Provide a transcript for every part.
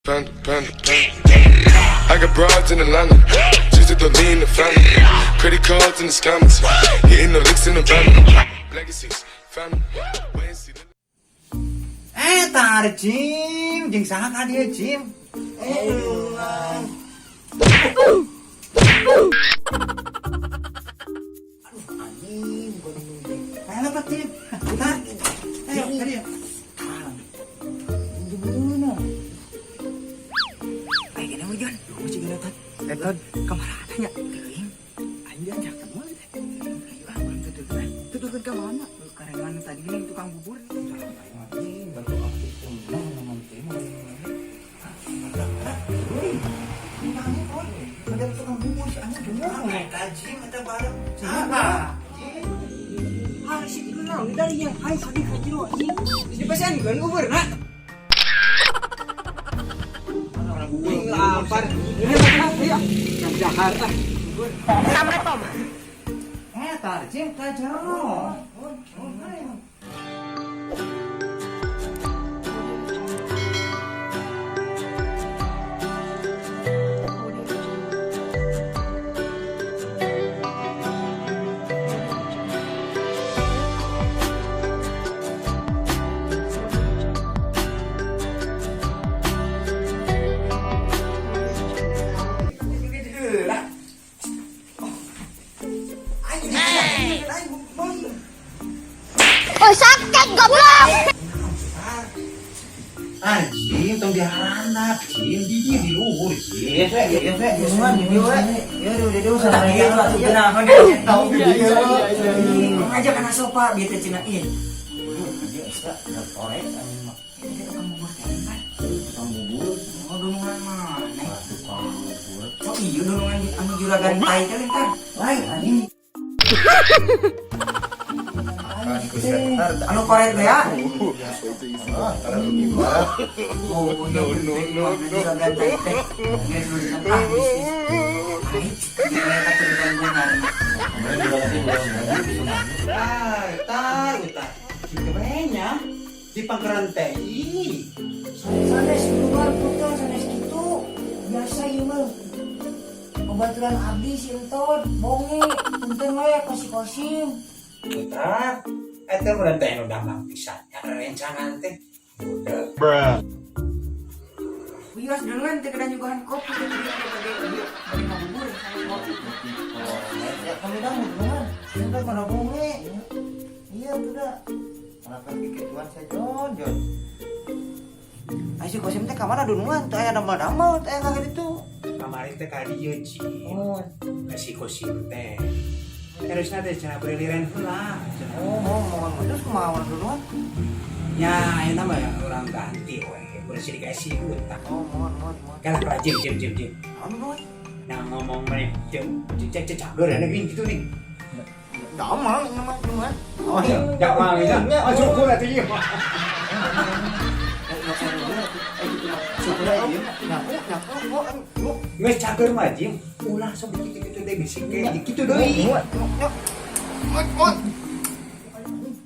I got broads in Atlanta, just to lean the family. Credit cards in the scammers, hitting the licks in the van. Legacies, family. Tar Jim, jeung saha ka dieu Jim? Anjing, ayo lepat Jim. Bentar. Ayo, tadi. Gimana? Ay, gini hujan. Lu cik letat. Letat kemana nya? Kering. Anjing ajak kamu. Ayo, tutupkan ke mana? Karena tadi ini tukang bubur. Anjing, bantu aku undang naman temo. Ada tukang bubur si anu dengar. Kaji mata bareng. Apa? Hari si kenal dari yang hari tadi kaji lo anjing. Di pesan kan bubur nak. Bubur lapar. Ini apa ya? Yang Jakarta. Assalamualaikum. Tarjim kajaro. Oh sakit goblok. Anjing, tong diharap, Jim. Di luhur, Jim. Ya, udah usah lagi batu kenapa dia tahu dia. Aja kana sopa bieu teh cenah ieu. Dia bisa korek anjing mah. Tukang bubur. Oh, donongan mah. Tukang bubur. Oh, iya donongan anu juragan tai teh kan. Lain anjing. Anu korek teh ya. Di pangkaran teh sanes keluar putar sanes gitu biasa ieu mah pembaturan abdi si entot bonge punten we kosim putar eta meureun teh nu damang pisan nya rencangan teh bias duluan teh kada nyuguhan kopi teh dia bagi ngabubur sama kopi ya kami dah duluan entot mana bonge iya udah kenapa dikituan saya Jon Ayo kosim teh ka mana dunungan teh aya damel-damel teh kaget itu kamari teh ka dieu Ci oh si kosim teh harusnya teh cenah berliren heula mohon terus kumaha dunungan ya ayeuna mah urang ganti we udah sih dikasih utang mohon kan rajin jim anu nuan nah ngomong meneh cek cager ya gitu nih damel nama dunungan oh iya jak mal ya oh syukur atuh ieu nggak cager mah Jim ulah sok gitu deh bisik kayak gitu deui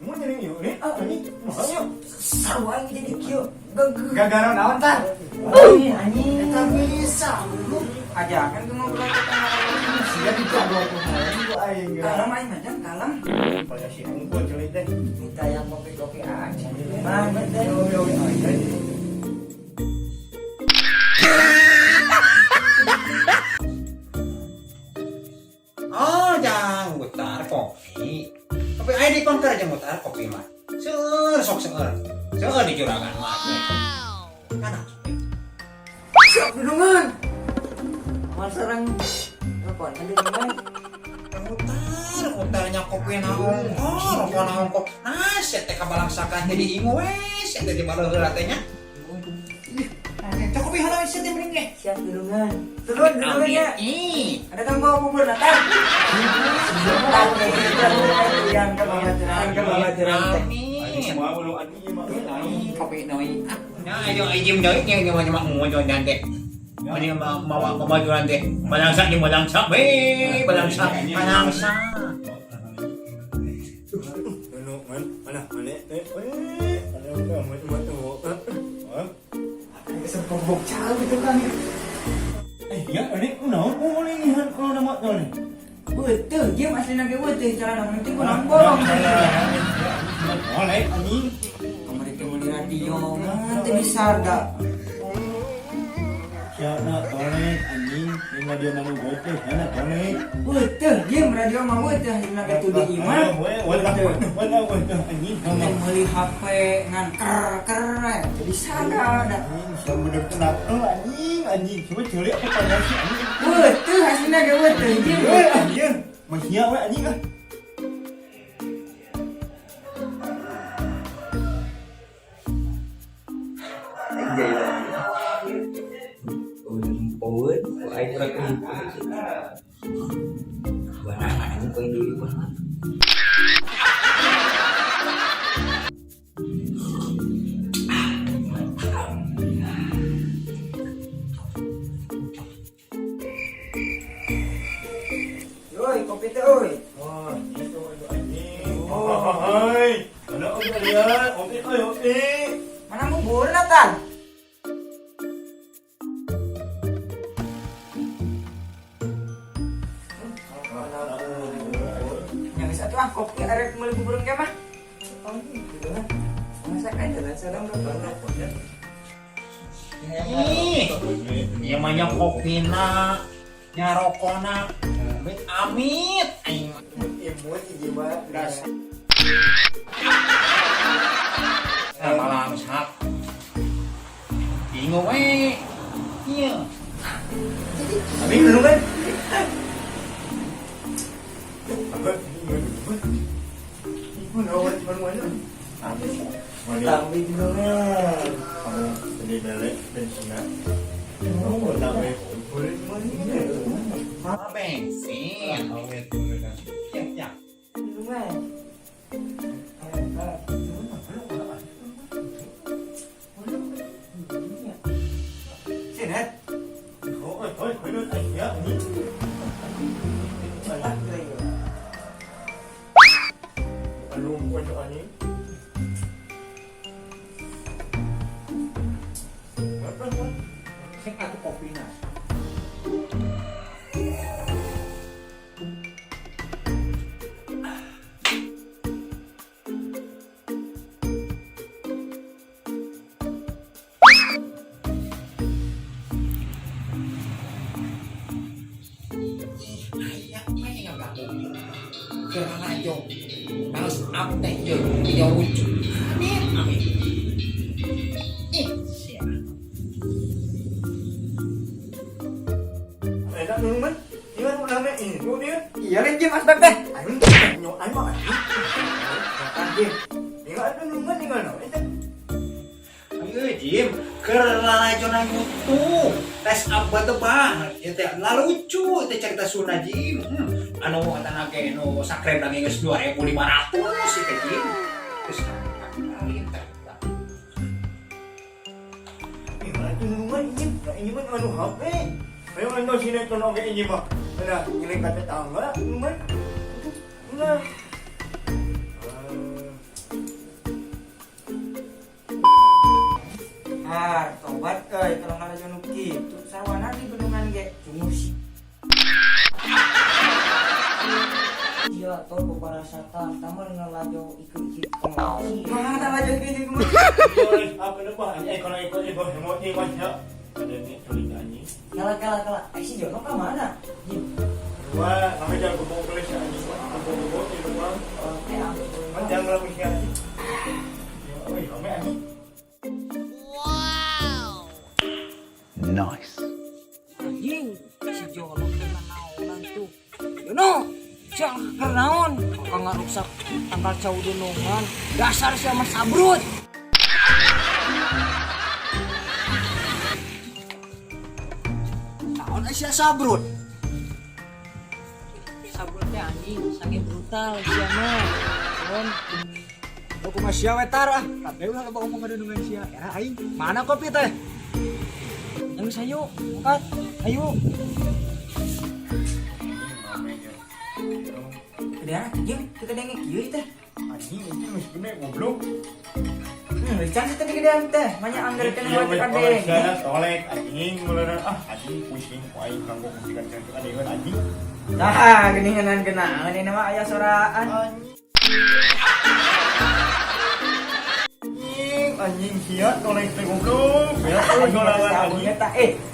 mau nyering yuk nih ini mahal sarua jadi kieu gara-gara naon tah anjing eta bisa ajakan tuh ngobrol kita siap dijago tuh aing kalem aing aja kalem kayak si unggul celit teh minta yang kopi-kopi aja nah betul aja oh jangan mutar kopi aja di konter aja mutar kopi mah sok di juragan mah kan siap dunungan mal sareng apa tadi dunungan mutarnya kopi naon rokok naon kok set teh kabalangsakan jadi ingu set teh di balo heula teh nya cok kopi halau set teh mending ge siap dunungan turun ya ada kang bawa bubur datang yang kebabaturan semua belum ada kopi noi nah ayo izin deui nya nyawa ngujon dan teh ini mau kemajuan teh balangsa di balangsa balangsa mana teh bok jauh gitu kan. Ya, ini naon ini kalau nama nih. Betul, dia masih nage betul cara nanti kurang bolong. Boleh anjing. Kemarin temu di radio, nanti bisa ada. Siapa boleh anjing, ini dia nama gue teh, siapa boleh. Betul, dia radio mah betul nage tu di iman. Boleh anjing. Kamu beli HP ngan ker, jadi sana ada. Sama udah kenapa anjing, coba cari apa tanya sih anjing. Betul, hasilnya nage betul. Anjing, masih apa anjing ah? Oi, kopi teh oi. Wah, itu anjing. Hai, ada orang lihat, oke. Mana mau bola tan? Yang satu kopi arek meuli bubureng ge mah. Masak aja lah sareng ya. Ini namanya kopina, nyarokona, amit, aing. Ibu jiwa gas. Malam sak. Bingung iya. Tapi belum kan? Ibu nawat mana? Tapi dulunya. Kamu tadi balik bensin. Oh, tapi boleh mana? Bensin. Ya. Dulunya. Sini. Thôi, nó thành nhá. Luôn quay cho anh ấy. Saya aku kopina. Kerana aja harus update je video lucu. Amin. Siap. Dah dulu man. Dia mau nama ini. Tu dia. Iya kan Jim asbak teh. Anh nhọ anh mà. Anh Jim. Dia ada dulu man tinggal nak. Jim, kerana aja nang YouTube. Tes apa tuh bang? Ya teh lucu teh cerita Sunda Jim. Anu tanah ke anu subscribe lagi geus 2.500 sih teh Jim. Terus Itu dulu man ini man anu HP. Ayo ando sini tu nak ini mah. Ada ngiling kata tangga dulu man. Ulah. Tobat euy kalau ngalajo nu kitu sarwana di bendungan ge musik. Iya, tol para setan, tamar ngalajo ikut kongsi. Mana ngalajo kitu mah? Apa lupa? Kalau ikut mau ni baca. Ada ni tulisannya. Kala. Ai si Jono ka mana? Wah, kami jangan bawa polis ya. Bawa di rumah. Oke, Kan jangan lalu siap. Oi, kami ani. Nice. anjing si Jono kena naonan tuh. Jono, jangan kernaon. Kok nggak rusak tanggal cau dunungan. Dasar sama sabrut. Naon Asia sabrut? Sabrutnya anjing, saking brutal sia mah. Kon aku masih wetar ah. Tapi ulah loba ngomong ada dengan sia. Era aing, mana kopi teh? Yang sayu, angkat. Ayo. Kedean anjing, kita dengek kieu teh. Anjing itu masih bener goblok. Recan sih tadi gedean teh. Banyak anggar kan Iya, yang weh, kade. orang sekarang tolek anjing mulai anjing pusing ku aing kanggo musikan cantik adegan anjing. Nah, geninganan kenangan ini mah aya soraan. Anjing siat tolek teh goblok. Ya Oh, kalau lawan anjing anjing. eta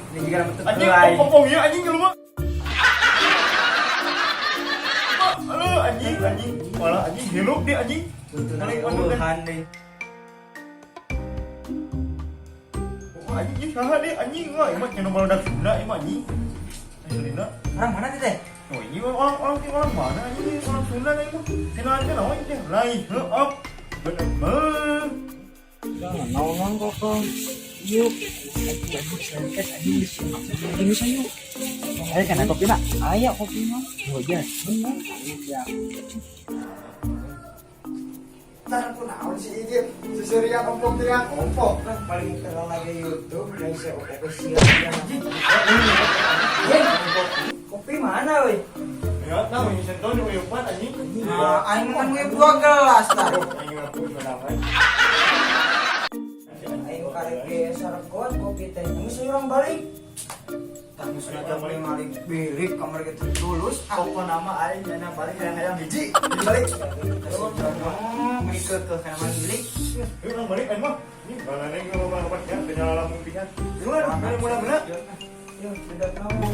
ini juga rambut Anjing tuai. kopong ya anjing lu mah. Halo anjing malah anjing hirup dia anjing. Balik anu deh. Tuhan deh. Oh, anjing saha deh anjing enggak emang cenah barudak Sunda emang anjing. Sunda. Orang mana teh? Oh ini orang mana anjing orang Sunda nih mah. Cenah kan naon teh lain heup. Bener. Naon kok. Yuk. Anjing bisa yuk. Ayo kan kopi nak. Ayo kopi mah. Oh iya. Benar. Ya. Ntar aku naon sih ini seserian ompong teriak ompong kan paling terlalu lagi YouTube dan saya ompong siap anjing. Kopi mana weh? Ya tahu ini senton di uyupan anjing. Nah, aing kan gue 2 gelas tah. Anjing aku sedangan. Aing karek ge saregot kopi teh. Geus urang balik. Tah geus ada balik bilik kamar kita tulus. Pokok nama aing dana balik hayang hiji balik. Mikir ke kana bilik. Yuk orang balik emang. Ini balane ngomong apa ya penyala lampu pisan. Gimana? Mulai. Yuk, sudah kamu.